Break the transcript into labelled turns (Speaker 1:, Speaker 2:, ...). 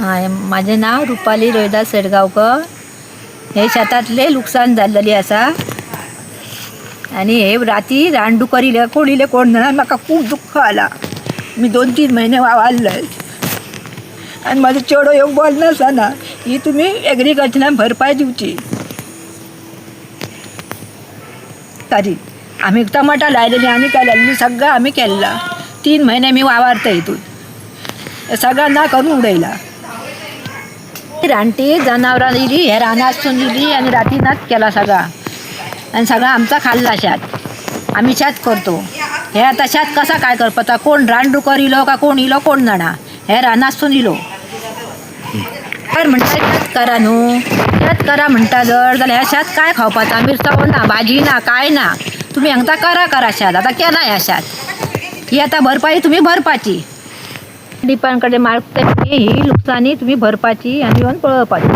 Speaker 1: माझे नाव रुपाली रोहिदास सेडगावकर. हे शेतातले नुकसान झालेली आसा आणि हे राती रानडुकर इले कोण जाणां म्हाका खूब दुख्ख आला. मी 2-3 महिने वावरलय आणि माझो चेडो एक बोल नासना. ही तुम्ही एग्रीकल्चरान भरपाय दिवची. तरी आम्ही टमाटा लायलेली आणि काय लायलेली सगळं आम्ही केला. 3 महिने मी वावरते इथून सगळ्यांना करून उडयला. रानटी जनावरां दिली, हे रानासून दिली आणि रातीनाच केला सगळा आणि सगळा आमचा खाल्ला शेत. आम्ही शेत करतो. हे आता शेत कसा काय करपता? कोण रानडुकर इलो का कोण इलो कोण जाणा. हे रानासून इलो तर म्हणटा शेत करा न्हू. शेत करा म्हणटा जर जाल्यार ह्या शेत काय खावपाचा? मिरसांगो ना, भाजी ना, काय ना. तुम्ही हांगा करा शेत. आता केला ह्या शेत. ही आता भरपाई तुम्ही भरपाची. डिपांकडे मागते ही नुकसानी तुम्ही भरपाची आणि येऊन पळवपाची.